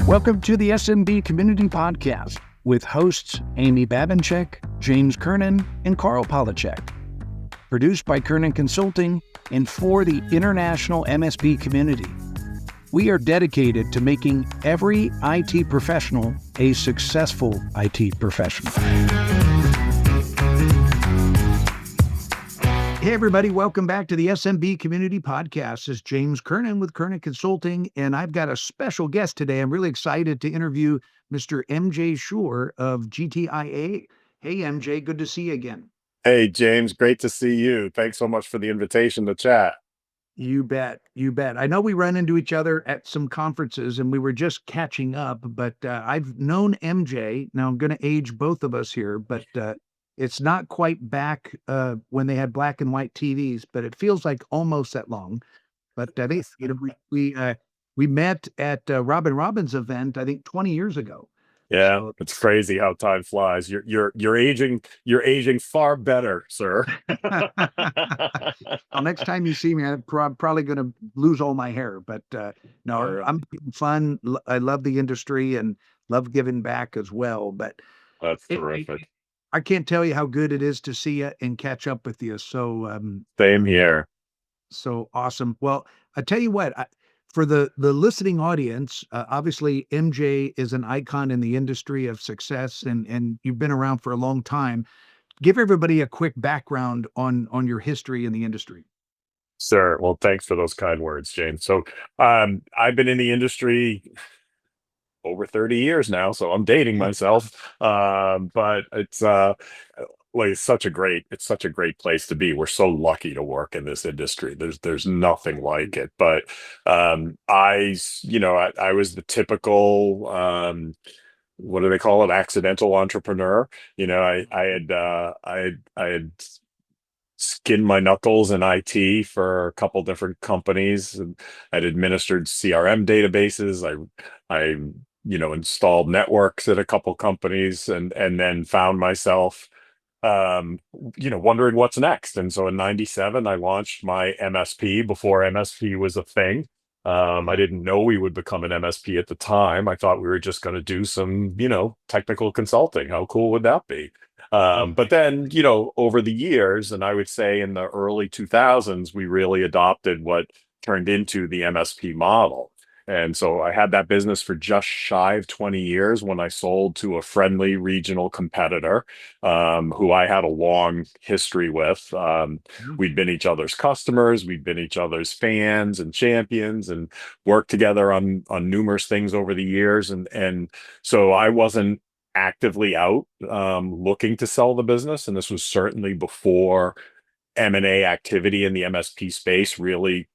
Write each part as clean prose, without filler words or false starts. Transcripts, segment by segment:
Welcome to the SMB Community Podcast with hosts Amy Babinchek, James Kernan, and Carl Polachek. Produced by Kernan Consulting and for the international MSP community. We are dedicated to making every IT professional a successful IT professional. Hey everybody, welcome back to the SMB Community Podcast. This is James Kernan with Kernan Consulting, and I've got a special guest today. I'm really excited to interview Mr. MJ Shoer of GTIA. Hey MJ, good to see you again. Hey, James, great to see you. Thanks so much for the invitation to chat. You bet. You bet. I know we run into each other at some conferences and we were just catching up, but I've known MJ. Now I'm going to age both of us here, but it's not quite back when they had black and white TVs, but it feels like almost that long. But I think we met at Robin Robbins' event, I think 20 years ago. Yeah, So, it's crazy how time flies. You're aging far better, sir. well, next time you see me, I'm probably going to lose all my hair. But no, All right. I'm having fun. I love the industry and love giving back as well. But That's terrific. I can't tell you how good it is to see you and catch up with you. So Same here. so awesome. Well, I tell you what, for the listening audience, obviously MJ is an icon in the industry of success, and you've been around for a long time. Give everybody a quick background on your history in the industry. Sir, well, thanks for those kind words, James. So, I've been in the industry over 30 years now, so I'm dating myself. But it's such a great place to be. We're so lucky to work in this industry. There's nothing like it. But I was the typical what do they call it? Accidental entrepreneur. I had skinned my knuckles in IT for a couple different companies. And I'd administered CRM databases. I installed networks at a couple companies, and then found myself wondering what's next. And so in 97, I launched my MSP before MSP was a thing. I didn't know we would become an MSP at the time. I thought we were just going to do some, technical consulting. How cool would that be? But then, over the years, and I would say in the early 2000s, we really adopted what turned into the MSP model. And so I had that business for just shy of 20 years when I sold to a friendly regional competitor, who I had a long history with. We'd been each other's customers, we'd been each other's fans and champions, and worked together on numerous things over the years. And so I wasn't actively out looking to sell the business. And this was certainly before M&A activity in the MSP space really,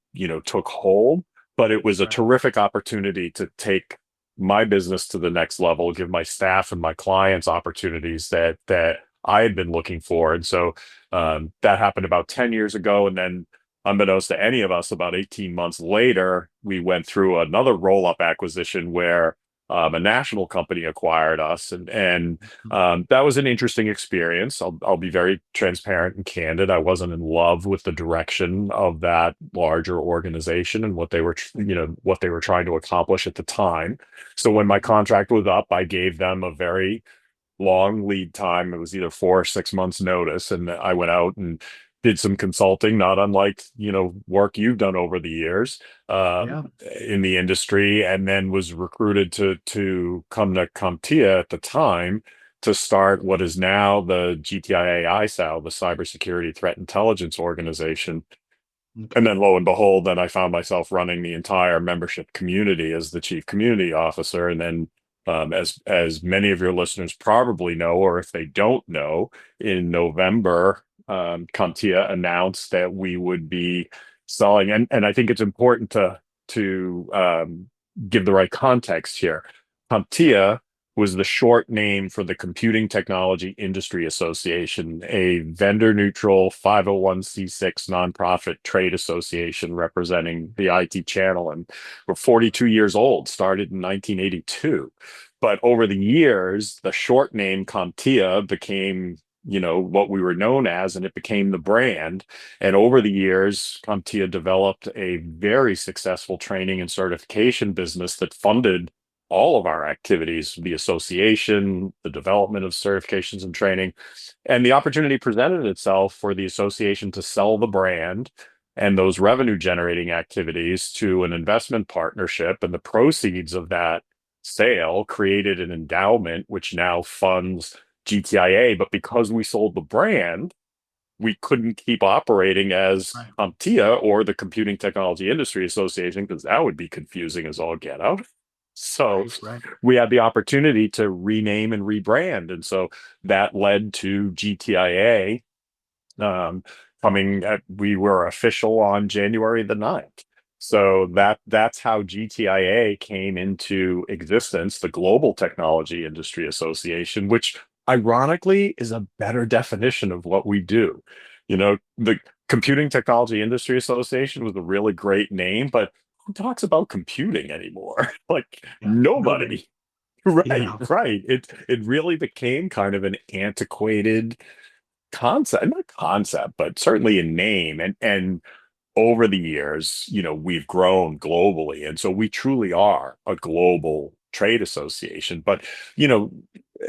took hold. But it was a terrific opportunity to take my business to the next level, give my staff and my clients opportunities that I had been looking for. And so that happened about 10 years ago. And then, unbeknownst to any of us, about 18 months later, we went through another roll-up acquisition where a national company acquired us, and that was an interesting experience. I'll be very transparent and candid. I wasn't in love with the direction of that larger organization and what they were trying to accomplish at the time. So when my contract was up, I gave them a very long lead time. It was either 4 or 6 months notice, and I went out and did some consulting, not unlike work you've done over the years in the industry, and then was recruited to come to CompTIA at the time to start what is now the GTIA ISAL, the Cybersecurity Threat Intelligence Organization. And then lo and behold, then I found myself running the entire membership community as the chief community officer. And then as many of your listeners probably know, or if they don't know, in November, CompTIA announced that we would be selling, and I think it's important to give the right context here. CompTIA was the short name for the Computing Technology Industry Association, a vendor-neutral 501c6 nonprofit trade association representing the IT channel. And we're 42 years old, started in 1982. But over the years, the short name CompTIA became what we were known as, and it became the brand. And over the years, CompTIA developed a very successful training and certification business that funded all of our activities, the association, the development of certifications and training. And the opportunity presented itself for the association to sell the brand and those revenue generating activities to an investment partnership. And the proceeds of that sale created an endowment, which now funds GTIA. But because we sold the brand, we couldn't keep operating as Right. CompTIA or the Computing Technology Industry Association, because that would be confusing as all get out. So Right. Right. we had the opportunity to rename and rebrand. And so that led to GTIA we were official on January the 9th. So that's how GTIA came into existence, the Global Technology Industry Association, which ironically is a better definition of what we do. The Computing Technology Industry Association was a really great name, but who talks about computing anymore? Like Yeah. Nobody. nobody. Right, Yeah. right. It really became kind of an antiquated concept, not concept, but certainly a name. And over the years, we've grown globally. And so we truly are a global trade association. But, you know,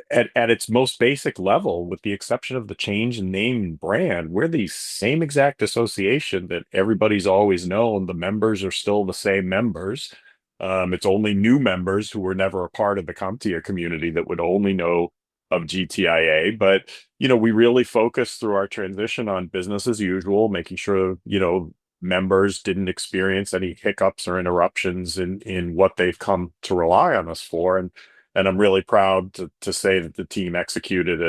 at its most basic level, with the exception of the change in name and brand, we're the same exact association that everybody's always known. The members are still the same members. It's only new members who were never a part of the CompTIA community that would only know of GTIA. But, we really focused through our transition on business as usual, making sure, members didn't experience any hiccups or interruptions in what they've come to rely on us for. And I'm really proud to say that the team executed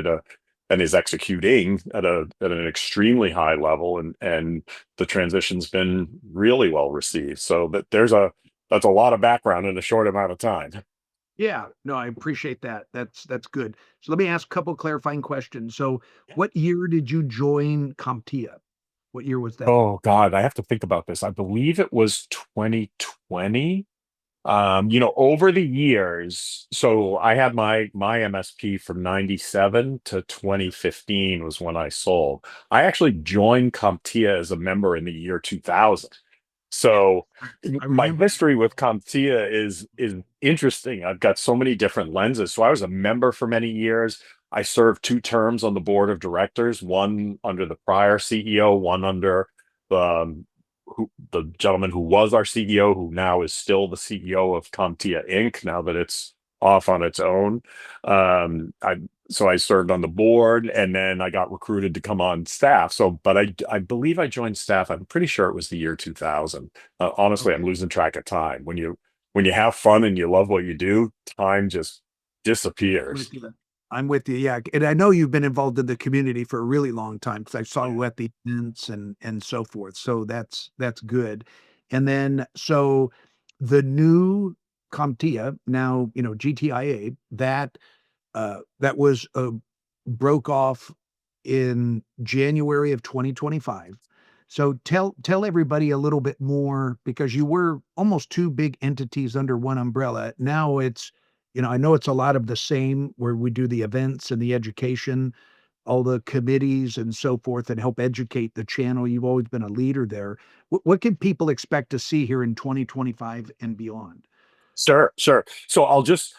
and is executing at an extremely high level, and the transition's been really well received. So that's a lot of background in a short amount of time. Yeah. No, I appreciate that. That's good. So let me ask a couple clarifying questions. So what year did you join CompTIA? What year was that? Oh God, I have to think about this. I believe it was 2020. Over the years, so I had my MSP from 97 to 2015 was when I sold. I actually joined CompTIA as a member in the year 2000. So I my remember. history with CompTIA is interesting. I've got so many different lenses. So I was a member for many years. I served 2 terms on the board of directors, one under the prior CEO, one under um, the gentleman who was our CEO, who now is still the CEO of CompTIA Inc. Now that it's off on its own. I So I served on the board, and then I got recruited to come on staff. But I believe I joined staff. I'm pretty sure it was the year 2000. Honestly, I'm Okay. losing track of time. When you have fun and you love what you do, time just disappears. With you. I'm with you. Yeah. And I know you've been involved in the community for a really long time because I saw Yeah. you at the events and so forth. So that's good. And then so the new CompTIA, now, GTIA, that was broke off in January of 2025. So tell everybody a little bit more because you were almost two big entities under one umbrella. Now it's, I know it's a lot of the same where we do the events and the education, all the committees and so forth and help educate the channel. You've always been a leader there. What can people expect to see here in 2025 and beyond? Sure, sure. So I'll just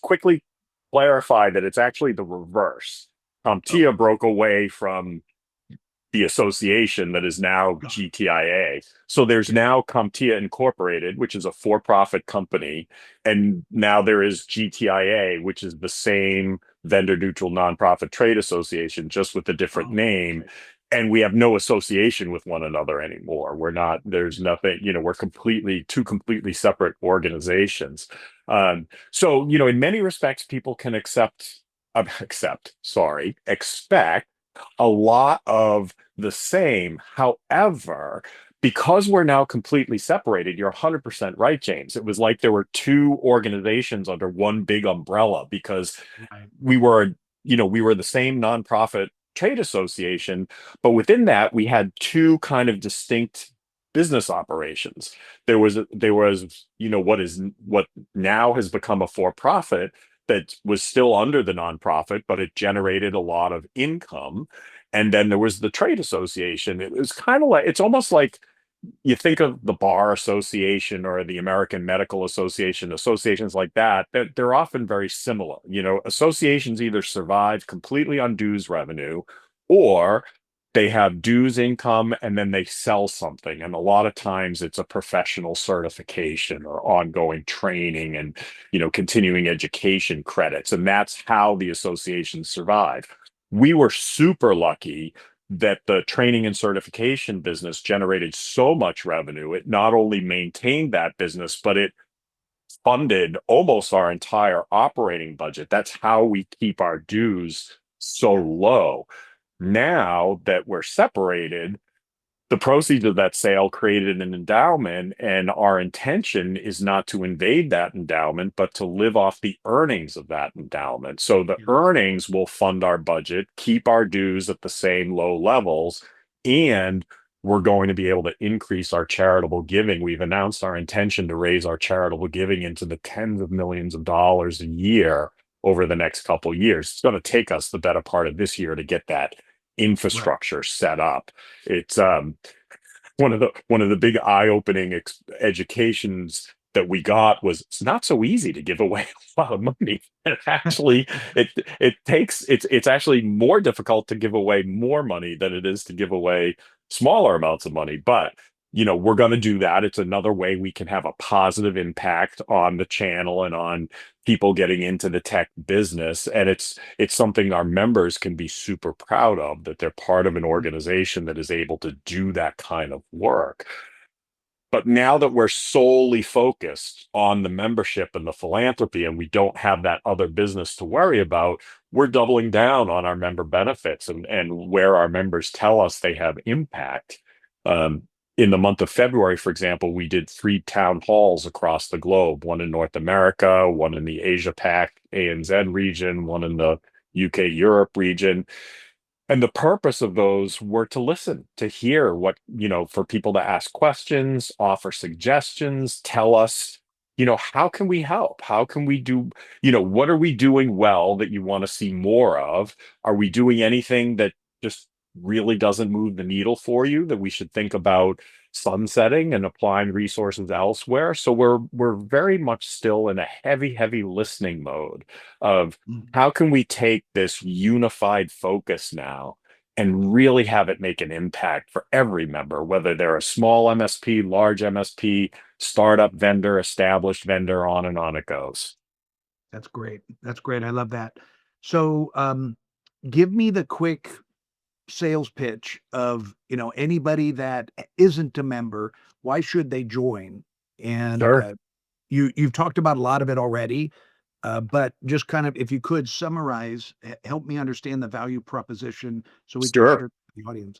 quickly clarify that it's actually the reverse. CompTIA Okay. broke away from the association that is now Got it. GTIA. So there's Yeah. now CompTIA Incorporated, which is a for-profit company, and now there is GTIA, which is the same vendor neutral nonprofit trade association, just with a different Oh, name. okay. And we have no association with one another anymore. There's nothing, we're two completely separate organizations. So, in many respects, people can expect a lot of the same. However, because we're now completely separated, you're 100% right, James. It was like there were two organizations under one big umbrella because Right. we were, we were the same nonprofit trade association, but within that, we had two kind of distinct business operations. There was, what now has become a for-profit that was still under the nonprofit, but it generated a lot of income. And then there was the trade association. It was kind of like, it's almost like, you think of the Bar Association or the American Medical Association, associations like that, they're often very similar. Associations either survive completely on dues revenue, or they have dues income and then they sell something. And a lot of times it's a professional certification or ongoing training and, continuing education credits. And that's how the associations survive. We were super lucky that the training and certification business generated so much revenue. It not only maintained that business, but it funded almost our entire operating budget. That's how we keep our dues so low. Now that we're separated, the proceeds of that sale created an endowment, and our intention is not to invade that endowment, but to live off the earnings of that endowment. So the earnings will fund our budget, keep our dues at the same low levels, and we're going to be able to increase our charitable giving. We've announced our intention to raise our charitable giving into the tens of millions of dollars a year over the next couple of years. It's going to take us the better part of this year to get that infrastructure set up. It's one of the big eye-opening educations that we got was it's not so easy to give away a lot of money. And actually, it's actually more difficult to give away more money than it is to give away smaller amounts of money. But we're going to do that. It's another way we can have a positive impact on the channel and on people getting into the tech business. And it's something our members can be super proud of, that they're part of an organization that is able to do that kind of work. But now that we're solely focused on the membership and the philanthropy, and we don't have that other business to worry about, we're doubling down on our member benefits and where our members tell us they have impact. In the month of February, for example, we did 3 town halls across the globe, one in North America, one in the Asia Pac, ANZ region, one in the UK, Europe region. And the purpose of those were to listen, to hear what, for people to ask questions, offer suggestions, tell us, how can we help? How can we do, what are we doing well that you want to see more of? Are we doing anything that just really doesn't move the needle for you that we should think about sunsetting and applying resources elsewhere? So we're very much still in a heavy listening mode of how can we take this unified focus now and really have it make an impact for every member, whether they're a small MSP, large MSP, startup vendor, established vendor, on and on it goes. That's great. That's great. I love that. So, give me the quick sales pitch of, anybody that isn't a member, why should they join? And Sure. you've talked about a lot of it already, but just kind of, if you could summarize, help me understand the value proposition so we can share Sure. it with the audience.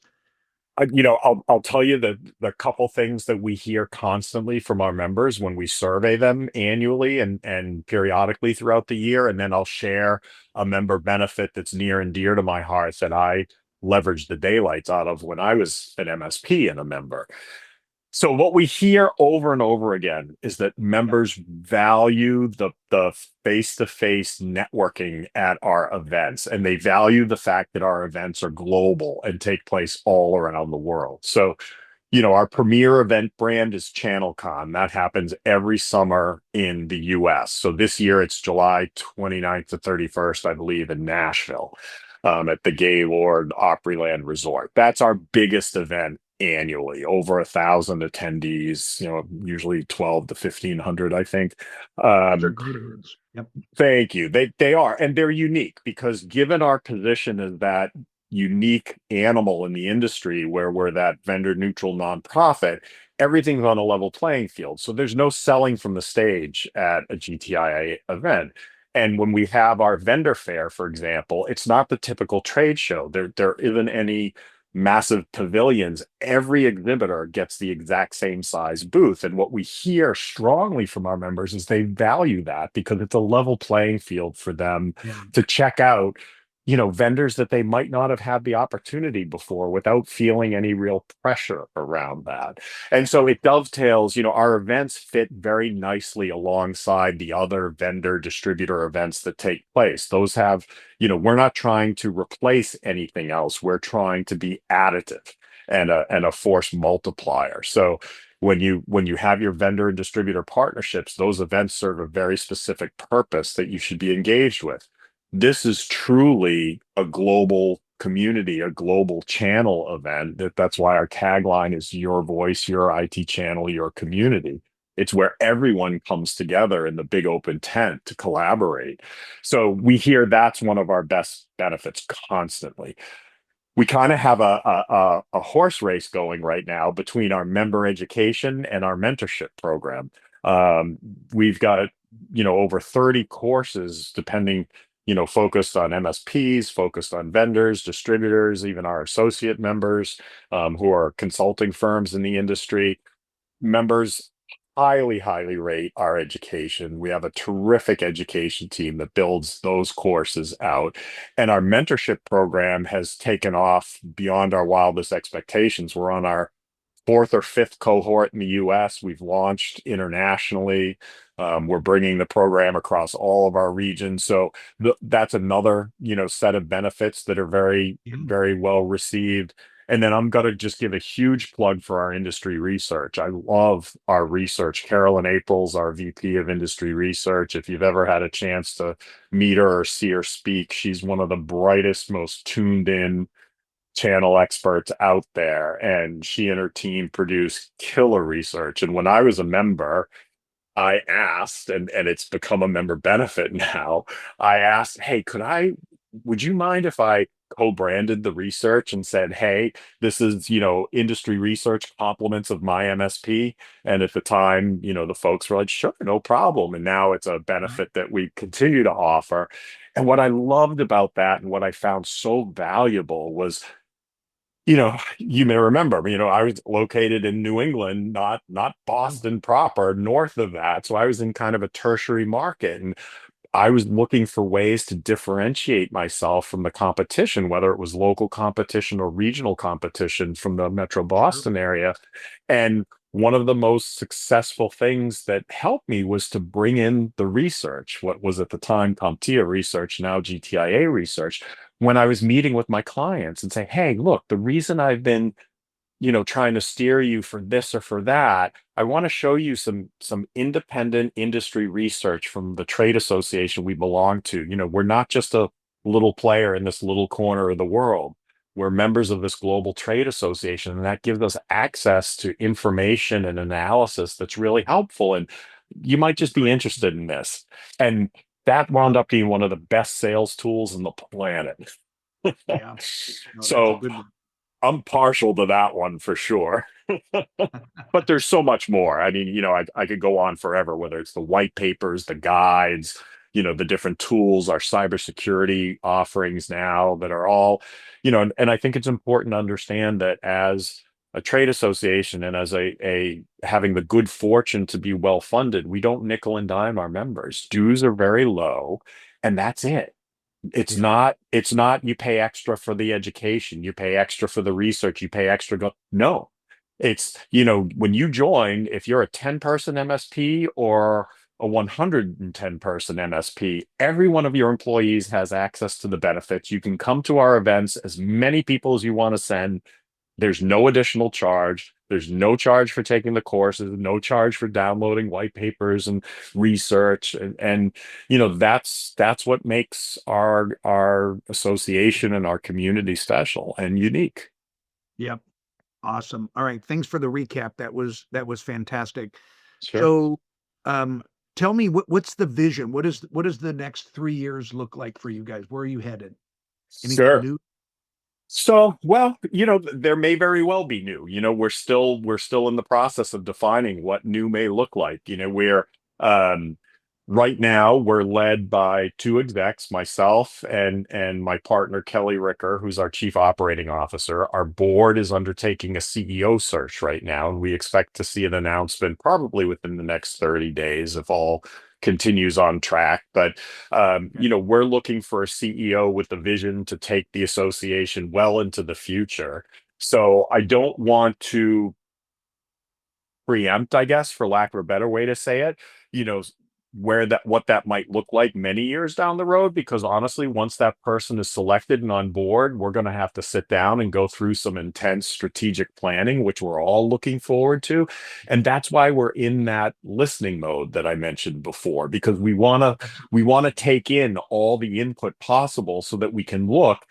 I'll tell you the couple things that we hear constantly from our members when we survey them annually and periodically throughout the year, and then I'll share a member benefit that's near and dear to my heart that I leveraged the daylights out of when I was an MSP and a member. So what we hear over and over again is that members value the face-to-face networking at our events, and they value the fact that our events are global and take place all around the world. So, our premier event brand is ChannelCon. That happens every summer in the US. So this year it's July 29th to 31st, I believe, in Nashville, at the Gaylord Opryland Resort. That's our biggest event annually, over 1,000 attendees, usually 12 to 1,500, I think. Those are great events. Yep. Thank you. They are, and they're unique because given our position as that unique animal in the industry where we're that vendor neutral nonprofit, everything's on a level playing field. So there's no selling from the stage at a GTIA event. And when we have our vendor fair, for example, it's not the typical trade show. There isn't any massive pavilions. Every exhibitor gets the exact same size booth. And what we hear strongly from our members is they value that because it's a level playing field for them Yeah. to check out, vendors that they might not have had the opportunity before without feeling any real pressure around that. And so it dovetails, our events fit very nicely alongside the other vendor distributor events that take place. Those have, we're not trying to replace anything else. We're trying to be additive. and a force multiplier. So when you have your vendor and distributor partnerships, those events serve a very specific purpose that you should be engaged with. This is truly a global community, a global channel event. That's why our tagline is your voice, your IT channel, your community. It's where everyone comes together in the big open tent to collaborate. So we hear that's one of our best benefits constantly. We kind of have a horse race going right now between our member education and our mentorship program. Um, we've got, over 30 courses, depending, focused on MSPs, focused on vendors, distributors, even our associate members, who are consulting firms in the industry. Members highly rate our education. We have a terrific education team that builds those courses out. And our mentorship program has taken off beyond our wildest expectations. We're on our fourth or fifth cohort in the US. We've launched internationally. We're bringing the program across all of our regions. So that's another, set of benefits that are very, Yeah. very well received. And then I'm going to just give a huge plug for our industry research. I love our research. Carolyn April's our VP of Industry Research. If you've ever had a chance to meet her or see her speak, she's one of the brightest, most tuned in channel experts out there. And she and her team produce killer research. And when I was a member, I asked, and it's become a member benefit now. I asked, hey, would you mind if I co-branded the research and said, hey, this is, industry research compliments of my MSP? And at the time, the folks were like, sure, no problem. And now it's a benefit that we continue to offer. And what I loved about that and what I found so valuable was, you may remember, I was located in New England, not Boston proper, north of that. So I was in kind of a tertiary market, and I was looking for ways to differentiate myself from the competition, whether it was local competition or regional competition from the Metro Sure. Boston area. And one of the most successful things that helped me was to bring in the research, what was at the time CompTIA research, now GTIA research, when I was meeting with my clients and say, hey, look, the reason I've been trying to steer you for this or for that, I want to show you some independent industry research from the trade association we belong to. We're not just a little player in this little corner of the world. We're members of this global trade association, and that gives us access to information and analysis that's really helpful. And you might just be interested in this. And that wound up being one of the best sales tools on the planet. Yeah. No, that's a So good one. I'm partial to that one for sure. But there's so much more. I mean, I could go on forever, whether it's the white papers, the guides, the different tools, our cybersecurity offerings now that are all, and I think it's important to understand that as a trade association and as a having the good fortune to be well funded, we don't nickel and dime our members. Dues are very low, and that's it. Yeah. It's not you pay extra for the education, you pay extra for the research, you pay extra no. It's, when you join, if you're a 10-person MSP or a 110-person MSP, every one of your employees has access to the benefits. You can come to our events, as many people as you want to send. There's no additional charge. There's no charge for taking the courses, no charge for downloading white papers and research. And that's what makes our association and our community special and unique. Yep. Awesome. All right. Thanks for the recap. That was fantastic. Sure. So, um, tell me what's the vision? What does the next 3 years look like for you guys? Where are you headed? Anything Sure. new? So, well, there may very well be new. We're still in the process of defining what new may look like. Um right now we're led by two execs, myself and my partner Kelly Ricker, who's our chief operating officer. Our board is undertaking a CEO search right now, and we expect to see an announcement probably within the next 30 days if all continues on track. But Okay. we're looking for a CEO with the vision to take the association well into the future. So I don't want to preempt, I guess, for lack of a better way to say it, you know, what that might look like many years down the road, because honestly, once that person is selected and on board, we're going to have to sit down and go through some intense strategic planning, which we're all looking forward to. And that's why we're in that listening mode that I mentioned before, because we want to take in all the input possible so that we can look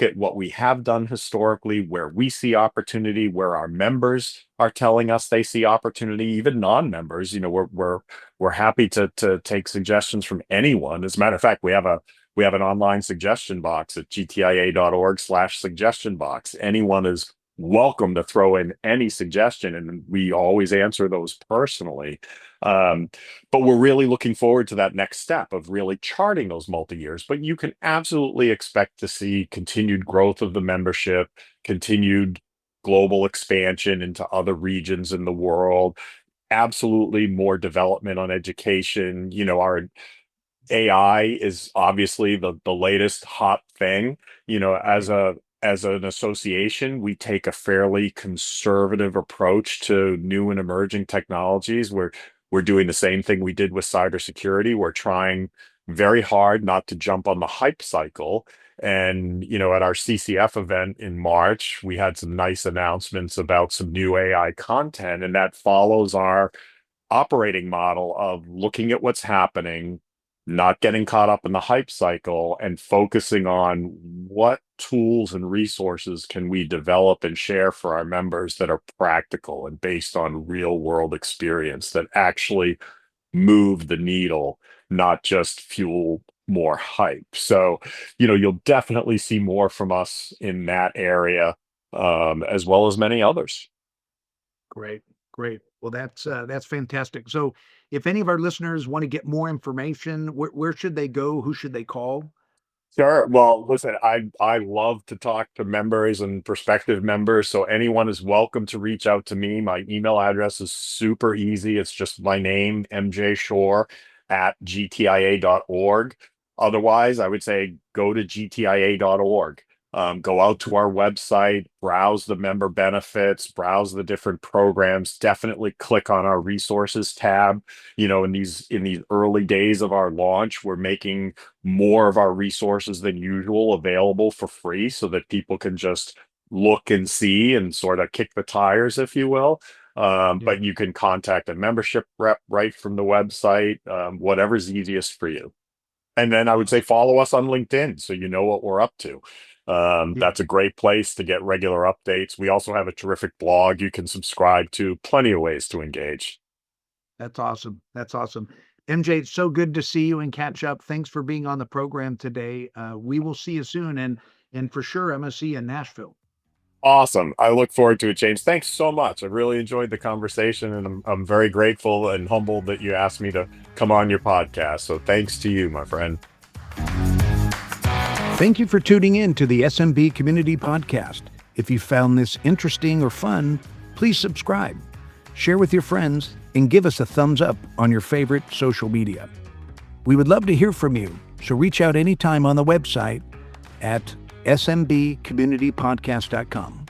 at what we have done historically, where we see opportunity, where our members are telling us they see opportunity, even non-members. We're happy to take suggestions from anyone. As a matter of fact, we have an online suggestion box at gtia.org/suggestion box. Anyone is welcome to throw in any suggestion, and we always answer those personally. But we're really looking forward to that next step of really charting those multi-years. But you can absolutely expect to see continued growth of the membership, continued global expansion into other regions in the world, absolutely more development on education. Our AI is obviously the latest hot thing. As an association, we take a fairly conservative approach to new and emerging technologies. We're doing the same thing we did with cybersecurity. We're trying very hard not to jump on the hype cycle. And, at our CCF event in March, we had some nice announcements about some new AI content, and that follows our operating model of looking at what's happening, not getting caught up in the hype cycle, and focusing on what tools and resources can we develop and share for our members that are practical and based on real world experience that actually move the needle, not just fuel more hype. So, you'll definitely see more from us in that area, as well as many others. Great, great. Well, that's fantastic. So, if any of our listeners want to get more information, where should they go? Who should they call? Sure. Well, listen, I love to talk to members and prospective members, so anyone is welcome to reach out to me. My email address is super easy. It's just my name, MJ Shoer at gtia.org. Otherwise, I would say go to gtia.org. Go out to our website, browse the member benefits, browse the different programs. Definitely click on our resources tab. In these early days of our launch, we're making more of our resources than usual available for free so that people can just look and see and sort of kick the tires, if you will. But you can contact a membership rep right from the website, whatever's easiest for you. And then I would say follow us on LinkedIn so you know what we're up to. That's a great place to get regular updates. We also have a terrific blog you can subscribe to. Plenty of ways to engage. That's awesome. That's awesome. MJ, it's so good to see you and catch up. Thanks for being on the program today. We will see you soon, and for sure, I'm gonna see you in Nashville. Awesome. I look forward to it, James. Thanks so much. I really enjoyed the conversation, and I'm very grateful and humbled that you asked me to come on your podcast. So thanks to you, my friend. Thank you for tuning in to the SMB Community Podcast. If you found this interesting or fun, please subscribe, share with your friends, and give us a thumbs up on your favorite social media. We would love to hear from you, so reach out anytime on the website at smbcommunitypodcast.com.